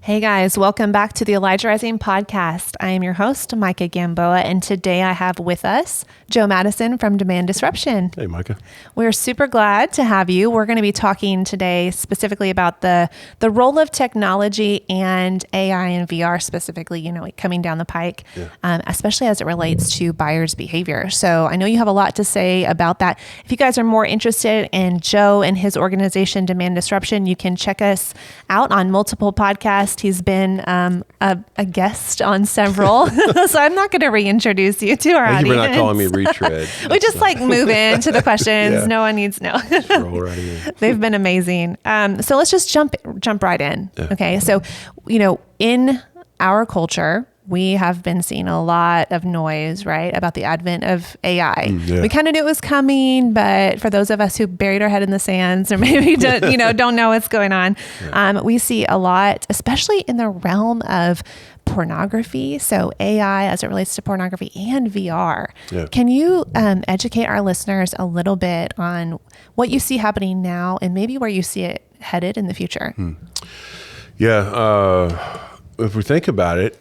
Hey guys, welcome back to the Elijah Rising podcast. I am your host, Micah Gamboa, and today I have with us Joe Madison from Demand Disruption. Hey, Micah. We're super glad to have you. We're going to be talking today specifically about the role of technology and AI and VR specifically, coming down the pike, especially as it relates to buyers' behavior. So I know you have a lot to say about that. If you guys are more interested in Joe and his organization, Demand Disruption, you can check us out on multiple podcasts. He's been a guest on several, so I'm not going to reintroduce you to our audience. You're not calling me retread. We just move into the questions. Yeah. No one needs to know. Just roll right in. They've been amazing. So let's just jump right in. Yeah. Okay. So, in our culture, we have been seeing a lot of noise, right, about the advent of AI. Yeah. We kind of knew it was coming, but for those of us who buried our head in the sands or maybe don't know what's going on, we see a lot, especially in the realm of pornography. So AI as it relates to pornography and VR. Yeah. Can you educate our listeners a little bit on what you see happening now and maybe where you see it headed in the future? Yeah. If we think about it,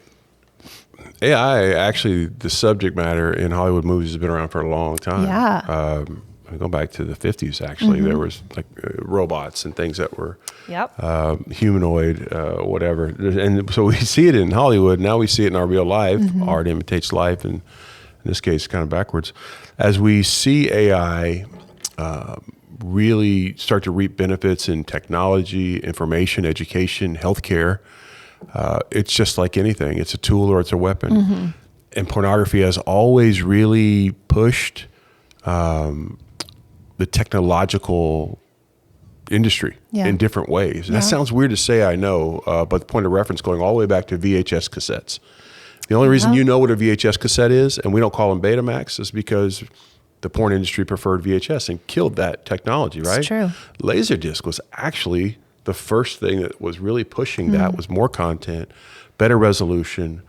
AI, actually, the subject matter in Hollywood movies has been around for a long time. Yeah. I go back to the 50s, actually. There was robots and things that were humanoid, whatever. And so we see it in Hollywood. Now we see it in our real life. Art imitates life, and in this case, kind of backwards. As we see AI really start to reap benefits in technology, information, education, healthcare, it's just like anything. It's a tool or it's a weapon. And pornography has always really pushed the technological industry in different ways. And that sounds weird to say, I know, but the point of reference going all the way back to VHS cassettes. The only reason you know what a VHS cassette is, and we don't call them Betamax, is because the porn industry preferred VHS and killed that technology, right? It's true. Laserdisc was actually the first thing that was really pushing that was more content, better resolution,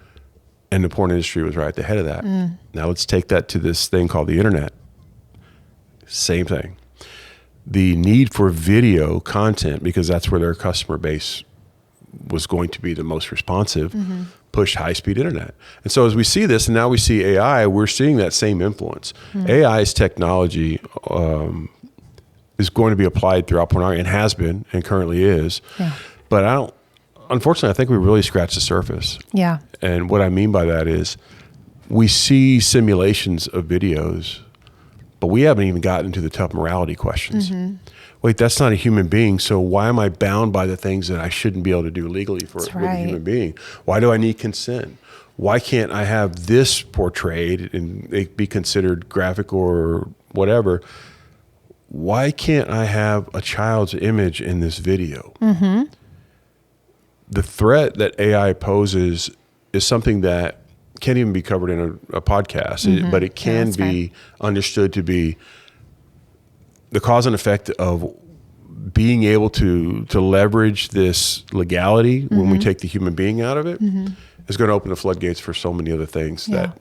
and the porn industry was right at the head of that. Now let's take that to this thing called the internet. Same thing. The need for video content, because that's where their customer base was going to be the most responsive, pushed high-speed internet. And so as we see this, and now we see AI, we're seeing that same influence. AI's technology is going to be applied throughout pornography, and has been, and currently is. But unfortunately, I think we really scratched the surface. Yeah. And what I mean by that is we see simulations of videos, but we haven't even gotten to the tough morality questions. Wait, that's not a human being, so why am I bound by the things that I shouldn't be able to do legally with a human being? Why do I need consent? Why can't I have this portrayed and it be considered graphic or whatever? Why can't I have a child's image in this video? The threat that AI poses is something that can't even be covered in a podcast, but it can be understood to be the cause and effect of being able to leverage this legality when we take the human being out of it is going to open the floodgates for so many other things that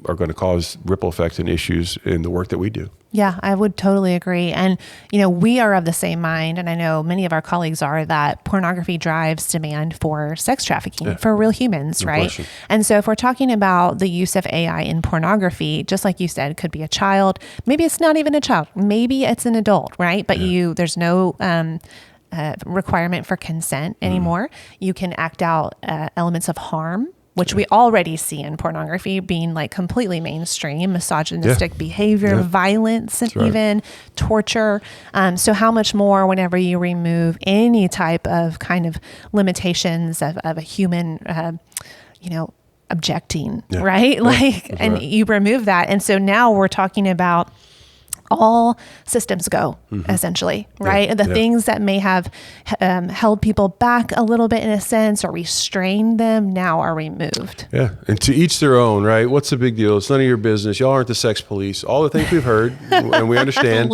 are going to cause ripple effects and issues in the work that we do. Yeah, I would totally agree. And, we are of the same mind, and I know many of our colleagues are, that pornography drives demand for sex trafficking for real humans, right? Question. And so if we're talking about the use of AI in pornography, just like you said, it could be a child. Maybe it's not even a child. Maybe it's an adult, right? But there's no requirement for consent anymore. You can act out elements of harm, which we already see in pornography being completely mainstream, misogynistic behavior, violence, and even torture. So how much more whenever you remove any type of kind of limitations of a human, objecting, right? And you remove that. And so now we're talking about all systems go, essentially, right? The things that may have held people back a little bit in a sense or restrained them now are removed. Yeah, and to each their own, right? What's the big deal? It's none of your business. Y'all aren't the sex police. All the things we've heard, and we understand.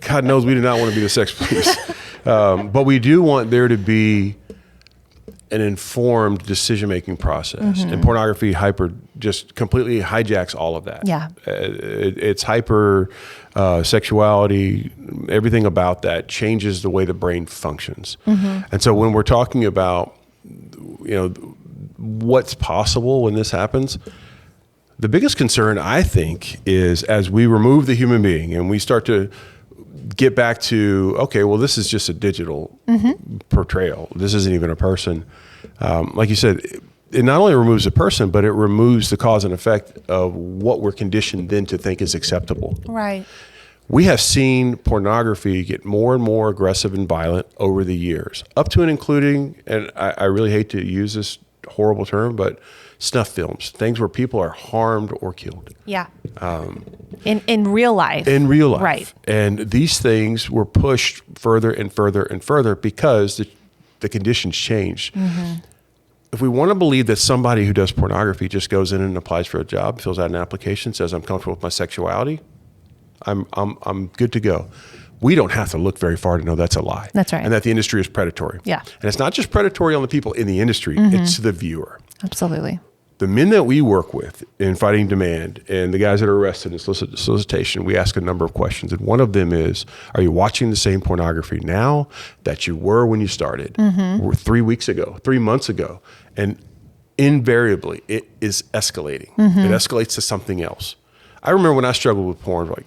God knows we do not want to be the sex police. But we do want there to be an informed decision-making process. And pornography just completely hijacks all of that. Yeah. It's hyper sexuality, everything about that changes the way the brain functions. And so when we're talking about, what's possible when this happens, the biggest concern, I think, is as we remove the human being and we start to get back to, okay, well, this is just a digital portrayal. This isn't even a person. Like you said, it not only removes a person, but it removes the cause and effect of what we're conditioned then to think is acceptable. Right. We have seen pornography get more and more aggressive and violent over the years, up to and including, and I really hate to use this horrible term, but snuff films, things where people are harmed or killed. Yeah. In real life. In real life. Right. And these things were pushed further and further and further because the conditions changed. If we want to believe that somebody who does pornography just goes in and applies for a job, fills out an application, says, I'm comfortable with my sexuality, I'm good to go. We don't have to look very far to know that's a lie. That's right. And that the industry is predatory. Yeah. And it's not just predatory on the people in the industry, it's the viewer. Absolutely. The men that we work with in fighting demand and the guys that are arrested in solicitation, we ask a number of questions. And one of them is, are you watching the same pornography now that you were when you started? 3 weeks ago, 3 months ago? And invariably, it is escalating. It escalates to something else. I remember when I struggled with porn for like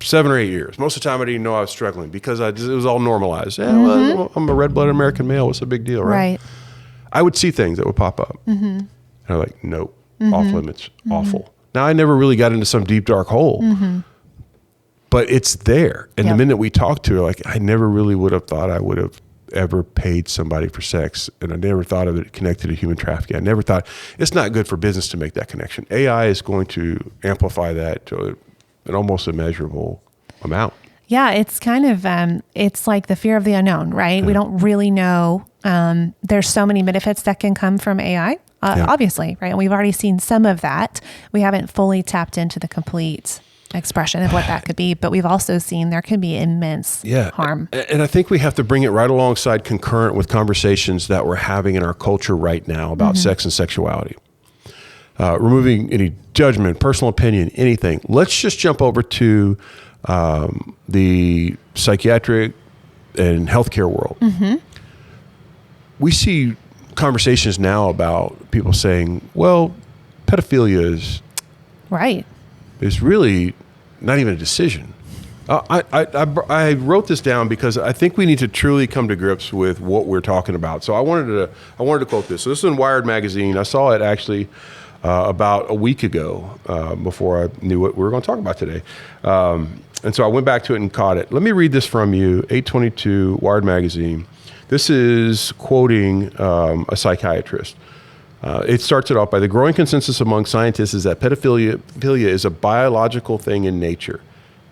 7 or 8 years. Most of the time, I didn't even know I was struggling because it was all normalized. Yeah, well, I'm a red-blooded American male. What's the big deal, right? I would see things that would pop up. And I'm like, nope, off limits, awful. Now, I never really got into some deep, dark hole, but it's there. And the minute we talk to her, like, I never really would have thought I would have ever paid somebody for sex. And I never thought of it connected to human trafficking. I never thought, it's not good for business to make that connection. AI is going to amplify that to an almost immeasurable amount. Yeah, it's kind of, it's like the fear of the unknown, right? We don't really know. There's so many benefits that can come from AI, obviously, right? And we've already seen some of that. We haven't fully tapped into the complete expression of what that could be, but we've also seen there can be immense harm. And I think we have to bring it right alongside concurrent with conversations that we're having in our culture right now about sex and sexuality. Removing any judgment, personal opinion, anything. Let's just jump over to the psychiatric and healthcare world. We see conversations now about people saying, well, pedophilia is really not even a decision. I wrote this down because I think we need to truly come to grips with what we're talking about. So I wanted to quote this. So this is in Wired magazine. I saw it actually about a week ago before I knew what we were going to talk about today. And so I went back to it and caught it. Let me read this from you, 8/22 Wired magazine. This is quoting a psychiatrist. It starts it off by the growing consensus among scientists is that pedophilia is a biological thing in nature,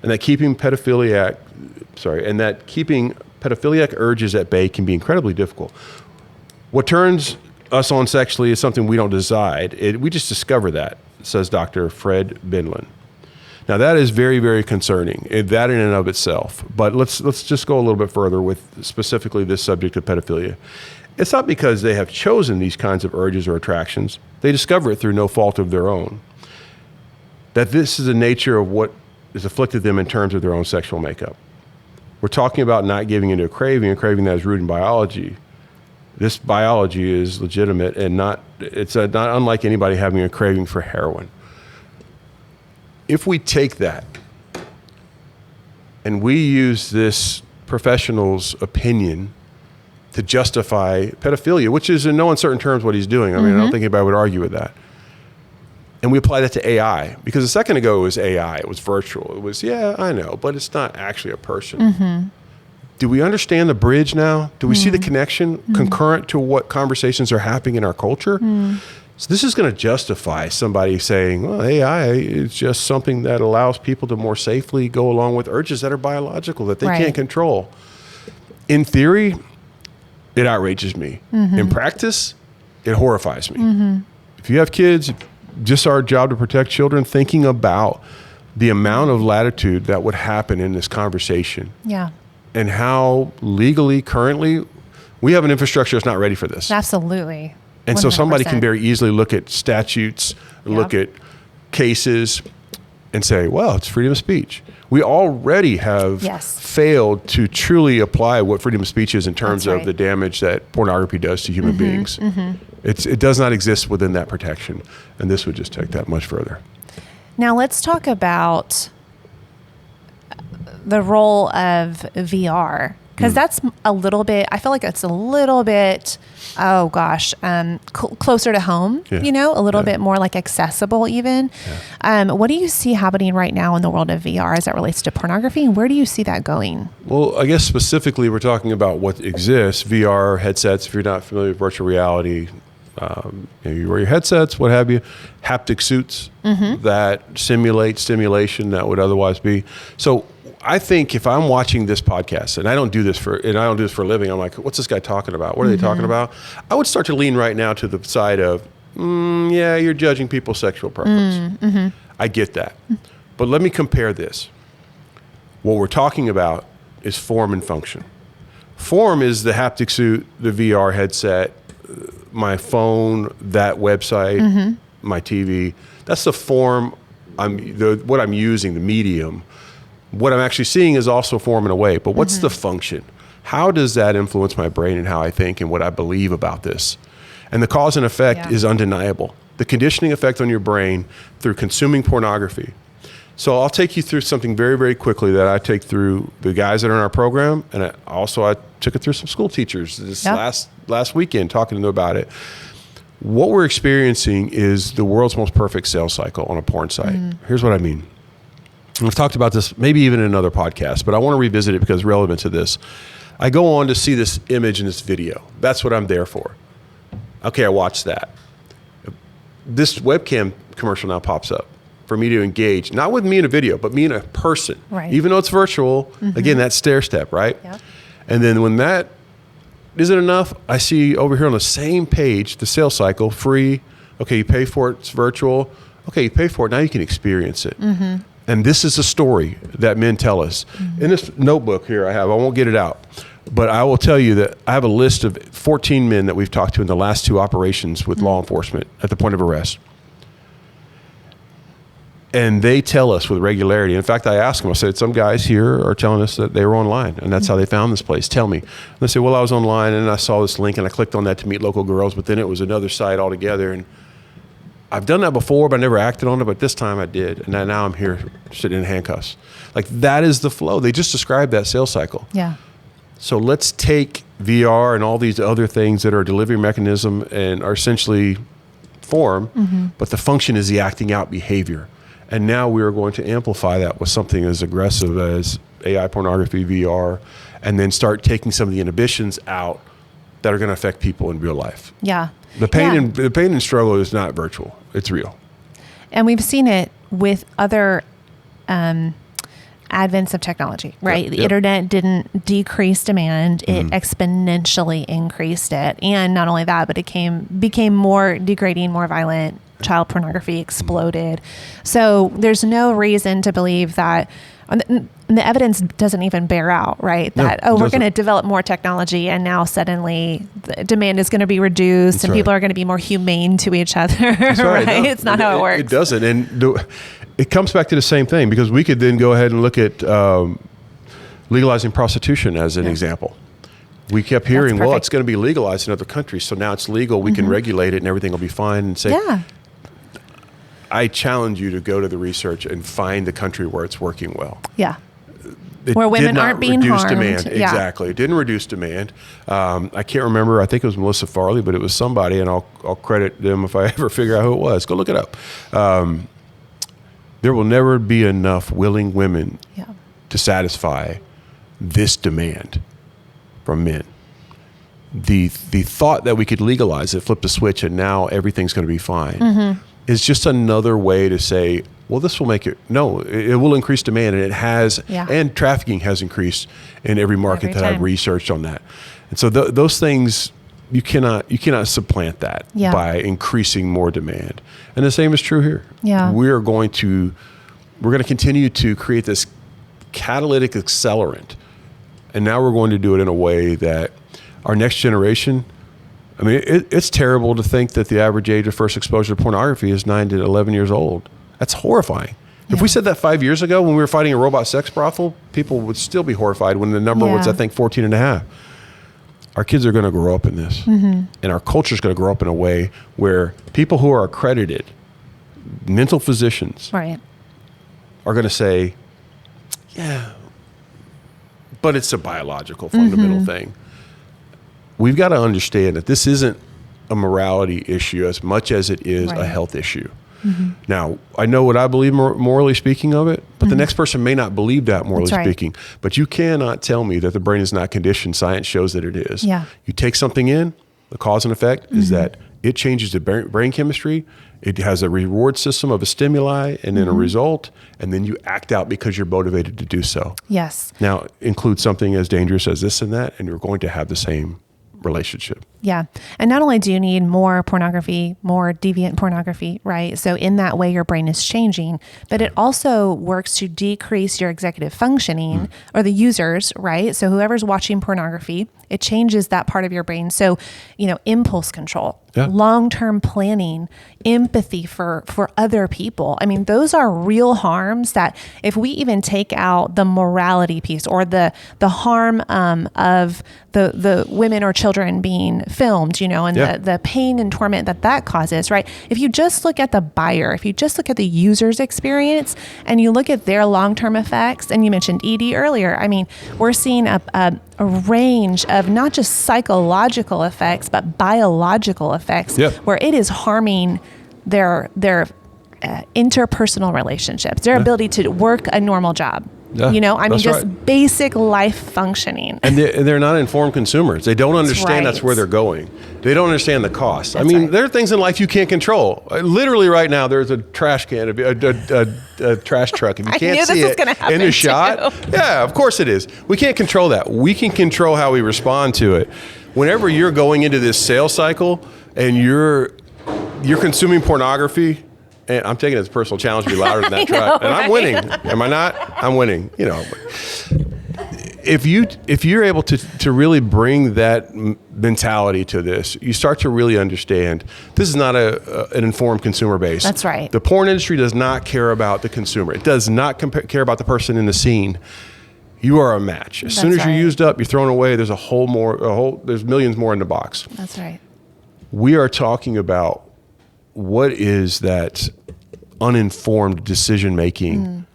and that keeping pedophiliac urges at bay can be incredibly difficult. What turns us on sexually is something we don't decide. We just discover that, says Dr. Fred Bindlin. Now that is very, very concerning, that in and of itself. But let's just go a little bit further with specifically this subject of pedophilia. It's not because they have chosen these kinds of urges or attractions. They discover it through no fault of their own. That this is the nature of what has afflicted them in terms of their own sexual makeup. We're talking about not giving into a craving that is rooted in biology. This biology is legitimate and not unlike anybody having a craving for heroin. If we take that and we use this professional's opinion to justify pedophilia, which is in no uncertain terms what he's doing. I mean, I don't think anybody would argue with that. And we apply that to AI, because a second ago it was AI, it was virtual. It was, yeah, I know, but it's not actually a person. Do we understand the bridge now? Do we see the connection concurrent to what conversations are happening in our culture? So this is going to justify somebody saying, well, AI is just something that allows people to more safely go along with urges that are biological, that they can't control. In theory, it outrages me. In practice, it horrifies me. If you have kids, just our job to protect children, thinking about the amount of latitude that would happen in this conversation. And how legally, currently, we have an infrastructure that's not ready for this. Absolutely. And so somebody can 100%. very easily look at statutes, look at cases, and say, well, it's freedom of speech. We already have failed to truly apply what freedom of speech is in terms of the damage that pornography does to human beings. It does not exist within that protection. And this would just take that much further. Now let's talk about the role of VR, because that's a little bit, I feel like it's a little bit, closer to home, you know, a little bit more like accessible even. What do you see happening right now in the world of VR as it relates to pornography? And where do you see that going? Well, I guess specifically we're talking about what exists, VR headsets. If you're not familiar with virtual reality, you wear your headsets, what have you, haptic suits that simulate stimulation that would otherwise be. So I think if I'm watching this podcast and I don't do this for a living, I'm like, what's this guy talking about? What are they talking about? I would start to lean right now to the side of, you're judging people's sexual preference. I get that. But let me compare this. What we're talking about is form and function. Form is the haptic suit, the VR headset, my phone, that website, my TV. That's the form what I'm using, the medium. What I'm actually seeing is also form in a way, but what's the function? How does that influence my brain and how I think and what I believe about this? And the cause and effect is undeniable. The conditioning effect on your brain through consuming pornography. So I'll take you through something very, very quickly that I take through the guys that are in our program, and I took it through some school teachers this last weekend, talking to them about it. What we're experiencing is the world's most perfect sales cycle on a porn site. Here's what I mean. We've talked about this maybe even in another podcast, but I want to revisit it because it's relevant to this. I go on to see this image and this video. That's what I'm there for. Okay, I watch that. This webcam commercial now pops up for me to engage, not with me in a video, but me in a person. Right. Even though it's virtual, again, that stair step, right? Yep. And then when that isn't enough, I see over here on the same page, the sales cycle, free. Okay, you pay for it, it's virtual. Okay, you pay for it, now you can experience it. And this is a story that men tell us. In this notebook here I won't get it out, but I will tell you that I have a list of 14 men that we've talked to in the last 2 operations with law enforcement at the point of arrest. And they tell us with regularity. In fact, I asked them, I said, some guys here are telling us that they were online and that's how they found this place. Tell me. And they say, well, I was online and I saw this link and I clicked on that to meet local girls, but then it was another site altogether. And I've done that before, but I never acted on it. But this time I did. And now I'm here sitting in handcuffs. Like that is the flow. They just described that sales cycle. Yeah. So let's take VR and all these other things that are a delivery mechanism and are essentially form, but the function is the acting out behavior. And now we are going to amplify that with something as aggressive as AI pornography, VR, and then start taking some of the inhibitions out that are going to affect people in real life. Yeah. The pain and struggle is not virtual. It's real. And we've seen it with other advents of technology, right? The internet didn't decrease demand. It exponentially increased it. And not only that, but it became more degrading, more violent. Child pornography exploded. So there's no reason to believe that, and the evidence doesn't even bear out, right? That, we're going to develop more technology and now suddenly the demand is going to be reduced and people are going to be more humane to each other, right? No, it's not how it works. It doesn't. And it comes back to the same thing because we could then go ahead and look at legalizing prostitution as an example. We kept hearing, well, it's going to be legalized in other countries. So now it's legal. We can regulate it and everything will be fine and say, I challenge you to go to the research and find the country where it's working well. Yeah. Where women aren't being harmed. Demand. Exactly. It didn't reduce demand. I can't remember. I think it was Melissa Farley, but it was somebody, and I'll credit them if I ever figure out who it was. Go look it up. There will never be enough willing women to satisfy this demand from men. The thought that we could legalize it, flip the switch, and now everything's going to be fine is just another way to say, well, this will make it, it will increase demand, and it has, and trafficking has increased in every market that I've researched on that. And so those things, you cannot supplant that by increasing more demand. And the same is true here. Yeah. We're going to continue to create this catalytic accelerant. And now we're going to do it in a way that our next generation I mean, it's terrible to think that the average age of first exposure to pornography is 9 to 11 years old. That's horrifying. Yeah. If we said that 5 years ago when we were fighting a robot sex brothel, people would still be horrified when the number was, I think, 14 and a half. Our kids are going to grow up in this. And our culture is going to grow up in a way where people who are accredited, mental physicians, are going to say, yeah, but it's a biological fundamental thing. We've got to understand that this isn't a morality issue as much as it is a health issue. Now, I know what I believe morally speaking of it, but the next person may not believe that morally speaking. But you cannot tell me that the brain is not conditioned. Science shows that it is. Yeah. You take something in, the cause and effect is that it changes the brain chemistry. It has a reward system of a stimuli and then a result, and then you act out because you're motivated to do so. Yes. Now, include something as dangerous as this and that, and you're going to have the same relationship. Yeah. And not only do you need more pornography, more deviant pornography, right? So in that way, your brain is changing, but it also works to decrease your executive functioning or the users, right? So whoever's watching pornography, it changes that part of your brain. So, impulse control, long-term planning, empathy for other people. I mean, those are real harms that if we even take out the morality piece or the harm of the women or children being filmed, and the pain and torment that causes, right? If you just look at the buyer, if you just look at the user's experience and you look at their long-term effects, and you mentioned ED earlier, I mean, we're seeing a range of not just psychological effects, but biological effects where it is harming their interpersonal relationships, their ability to work a normal job. Just basic life functioning. And they're not informed consumers. They don't understand that's where they're going. They don't understand the cost. There are things in life you can't control. Literally right now, there's a trash can, a trash truck. If you can't see it in the shot, yeah, of course it is. We can't control that. We can control how we respond to it. Whenever you're going into this sales cycle and you're consuming pornography, and I'm taking it as a personal challenge to be louder than that truck. And I'm winning. Am I not? I'm winning. If you're able to really bring that mentality to this, you start to really understand this is not an informed consumer base. That's right. The porn industry does not care about the consumer. It does not care about the person in the scene. You are a match. As soon as you're used up, you're thrown away. There's there's millions more in the box. That's right. We are talking about what is that uninformed decision making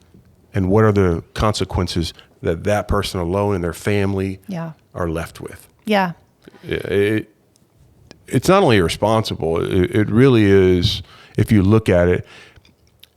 and what are the consequences that person alone and their family are left with. Yeah. It's not only irresponsible, it really is, if you look at it,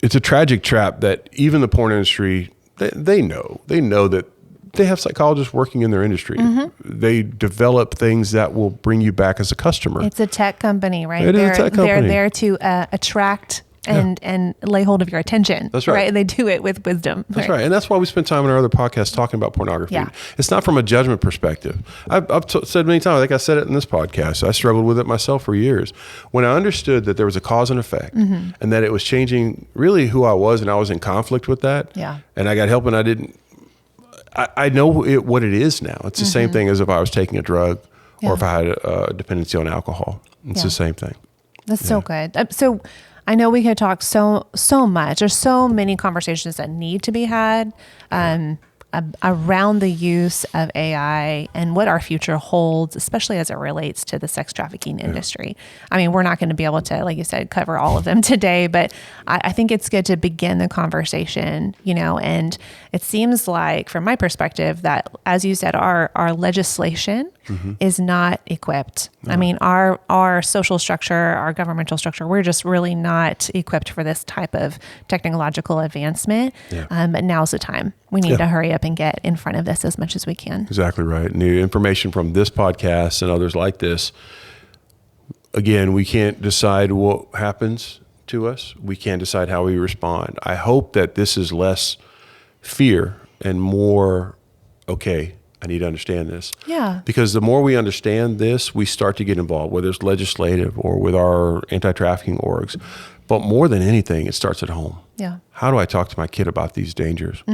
it's a tragic trap that even the porn industry, they know that they have psychologists working in their industry. They develop things that will bring you back as a customer. It's a tech company, right? It is a tech company. They're there to attract and lay hold of your attention. That's right. And they do it with wisdom. That's right. And that's why we spend time in our other podcasts talking about pornography. Yeah. It's not from a judgment perspective. I've said many times, I think I said it in this podcast, I struggled with it myself for years. When I understood that there was a cause and effect and that it was changing really who I was, and I was in conflict with that, and I got help and I know what it is now. It's the same thing as if I was taking a drug or if I had a dependency on alcohol. It's the same thing. That's so good. So I know we could talk so much. There's so many conversations that need to be had around the use of AI and what our future holds, especially as it relates to the sex trafficking industry. I mean, we're not going to be able to, like you said, cover all of them today, but I think it's good to begin the conversation, and it seems like, from my perspective, that, as you said, our legislation is not equipped. No. I mean, our social structure, our governmental structure, we're just really not equipped for this type of technological advancement. But now's the time. We need to hurry up and get in front of this as much as we can. Exactly right. And the information from this podcast and others like this, again, we can't decide what happens to us. We can't decide how we respond. I hope that this is less fear and more, okay, I need to understand this. Yeah. Because the more we understand this, we start to get involved, whether it's legislative or with our anti-trafficking orgs. But more than anything, it starts at home. Yeah. How do I talk to my kid about these dangers?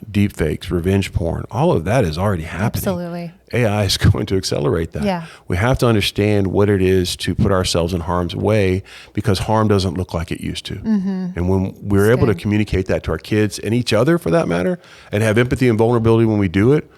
Deep fakes, revenge porn, all of that is already happening. Absolutely. AI is going to accelerate that. Yeah. We have to understand what it is to put ourselves in harm's way, because harm doesn't look like it used to. And when we're able to communicate that to our kids and each other, for that matter, and have empathy and vulnerability when we do it,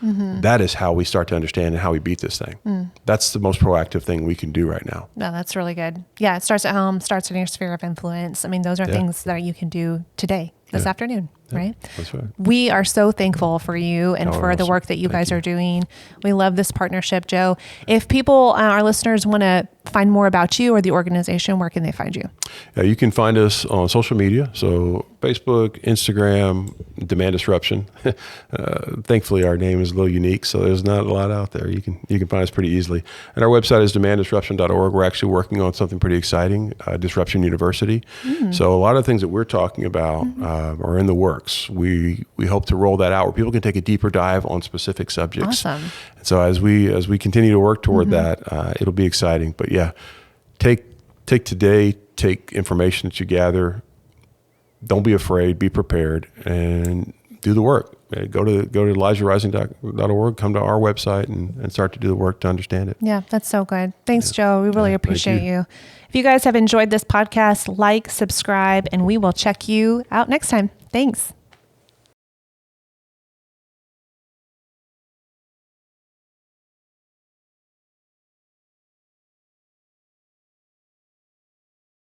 that is how we start to understand and how we beat this thing. That's the most proactive thing we can do right now. No, that's really good. Yeah, it starts at home, starts in your sphere of influence. I mean, those are things that you can do today, this afternoon, right? That's right. We are so thankful for you and for the awesome. work that you guys are doing. We love this partnership, Joe. If people, our listeners, want to find more about you or the organization, where can they find you? You can find us on social media. So Facebook, Instagram, Demand Disruption. Thankfully, our name is a little unique, so there's not a lot out there. You can find us pretty easily. And our website is demanddisruption.org. We're actually working on something pretty exciting, Disruption University. So a lot of things that we're talking about are in the works. We hope to roll that out where people can take a deeper dive on specific subjects. Awesome. So as we continue to work toward that, it'll be exciting. But yeah, take today, take information that you gather. Don't be afraid, be prepared, and do the work. Go to ElijahRising.org, come to our website, and start to do the work to understand it. Yeah, that's so good. Thanks, Joe. We really appreciate you. If you guys have enjoyed this podcast, like, subscribe, and we will check you out next time. Thanks.